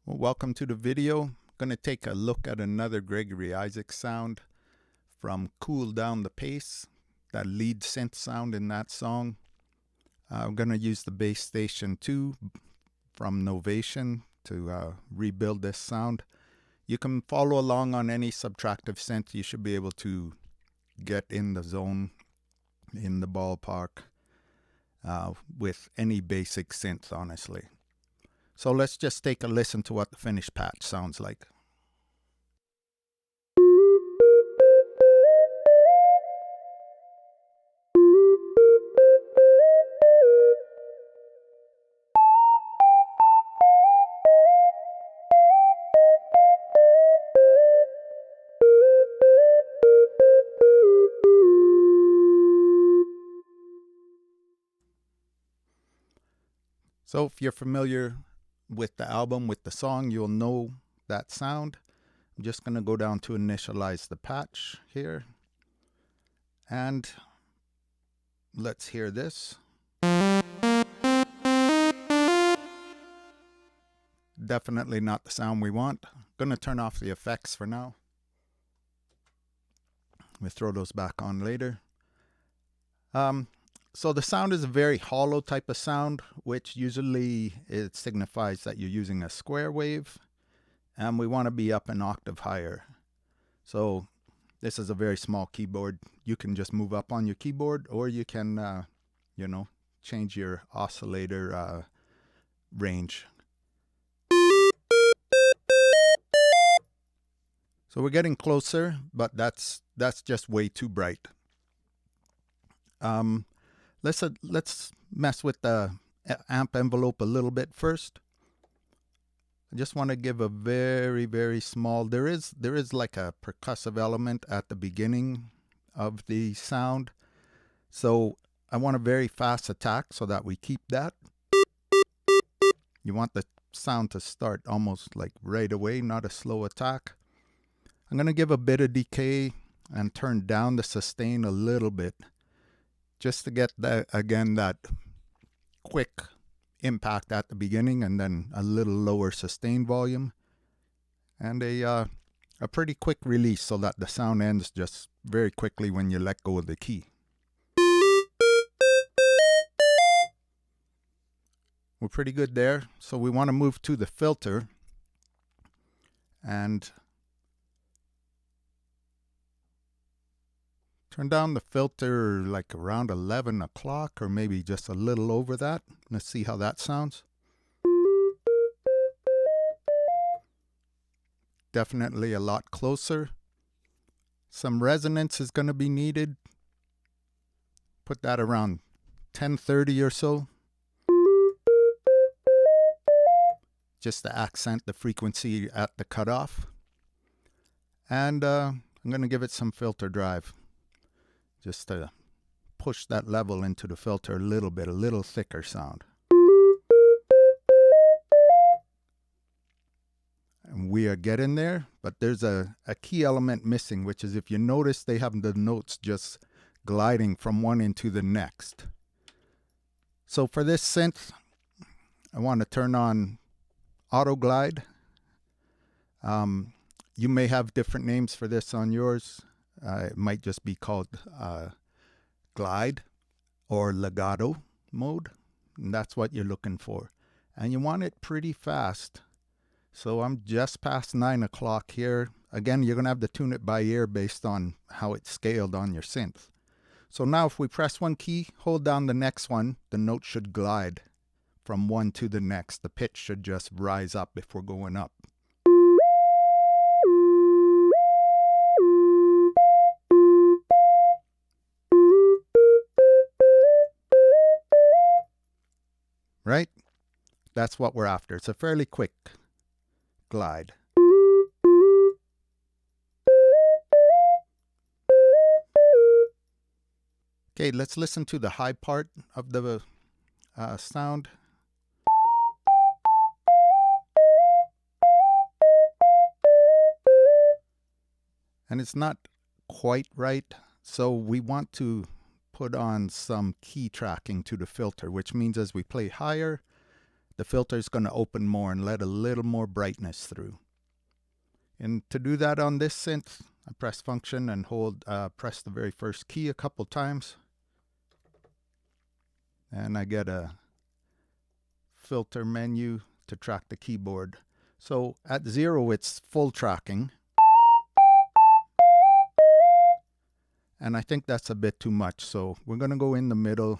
Well, welcome to the video. I'm going to take a look at another Gregory Isaacs sound from Cool Down the Pace, that lead synth sound in that song. I'm going to use the Bass Station 2 from Novation to rebuild this sound. You can follow along on any subtractive synth. You should be able to get in the zone, in the ballpark, with any basic synth, honestly. So let's just take a listen to what the finished patch sounds like. So if you're familiar with the album, with the song, you'll know that sound. I'm just going to go down to initialize the patch here. And let's hear this. Definitely not the sound we want. I'm going to turn off the effects for now. We'll throw those back on later. So the sound is a very hollow type of sound, which usually it signifies that you're using a square wave, and we want to be up an octave higher. So this is a very small keyboard. You can just move up on your keyboard, or you can, change your oscillator range. So we're getting closer, but that's just way too bright. Let's mess with the amp envelope a little bit first. I just want to give a very, very small, there is like a percussive element at the beginning of the sound. So I want a very fast attack so that we keep that. You want the sound to start almost like right away, not a slow attack. I'm going to give a bit of decay and turn down the sustain a little bit, just to get that, again, that quick impact at the beginning, and then a little lower sustain volume, and a pretty quick release so that the sound ends just very quickly when you let go of the key. We're pretty good there. So we want to move to the filter and turn down the filter like around 11 o'clock, or maybe just a little over that. Let's see how that sounds. Definitely a lot closer. Some resonance is going to be needed. Put that around 1030 or so, just to accent the frequency at the cutoff. And I'm going to give it some filter drive, just to push that level into the filter a little bit, a little thicker sound. And we are getting there, but there's a key element missing, which is, if you notice, they have the notes just gliding from one into the next. So for this synth, I want to turn on auto glide. You may have different names for this on yours. It might just be called glide or legato mode, and that's what you're looking for. And you want it pretty fast. So I'm just past 9 o'clock here. Again, you're going to have to tune it by ear based on how it's scaled on your synth. So now if we press one key, hold down the next one, the note should glide from one to the next. The pitch should just rise up if we're going up. Right? That's what we're after. It's a fairly quick glide. Okay, let's listen to the high part of the sound. And it's not quite right, so we want to put on some key tracking to the filter, which means as we play higher, the filter is going to open more and let a little more brightness through. And to do that on this synth, I press function and press the very first key a couple times. And I get a filter menu to track the keyboard. So at 0, it's full tracking. And I think that's a bit too much. So we're going to go in the middle,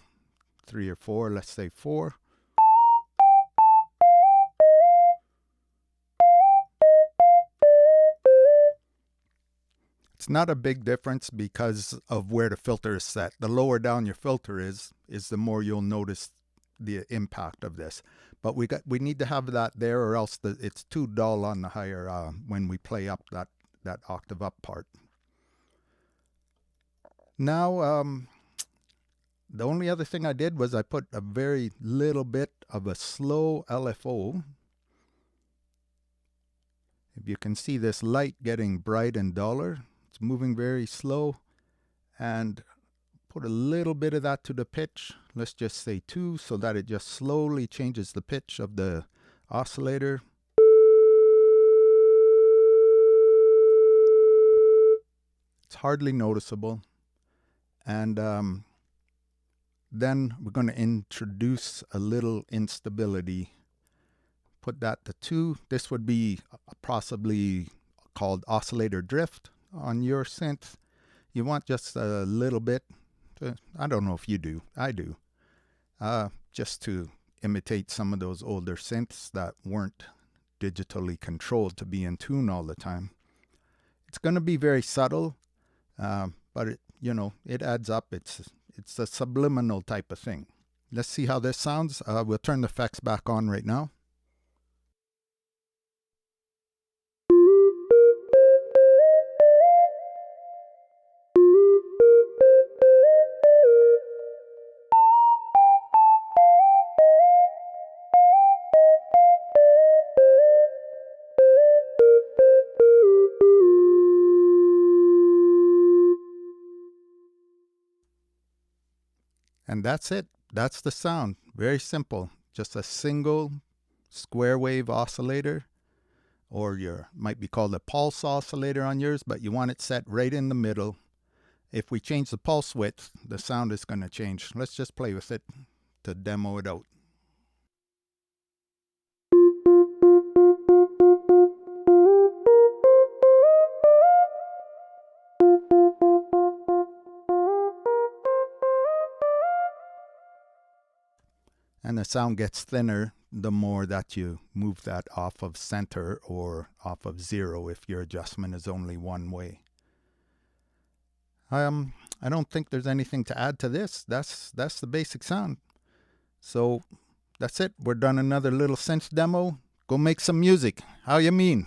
3 or 4, let's say 4. It's not a big difference because of where the filter is set. The lower down your filter is the more you'll notice the impact of this. But we need to have that there, or else it's too dull on the higher when we play up that octave up part. Now, the only other thing I did was I put a very little bit of a slow LFO. If you can see this light getting bright and duller, it's moving very slow, and put a little bit of that to the pitch. Let's just say 2, so that it just slowly changes the pitch of the oscillator. It's hardly noticeable. And then we're going to introduce a little instability. Put that to 2. This would be possibly called oscillator drift on your synth. You want just a little bit. I don't know if you do. I do. Just to imitate some of those older synths that weren't digitally controlled to be in tune all the time. It's going to be very subtle, but it adds up. It's a subliminal type of thing. Let's see how this sounds. We'll turn the effects back on right now. And that's it. That's the sound. Very simple. Just a single square wave oscillator, or might be called a pulse oscillator on yours, but you want it set right in the middle. If we change the pulse width, the sound is going to change. Let's just play with it to demo it out. And the sound gets thinner the more that you move that off of center or off of 0 if your adjustment is only one way. I don't think there's anything to add to this. That's the basic sound. So that's it. We're done another little synth demo. Go make some music. How you mean?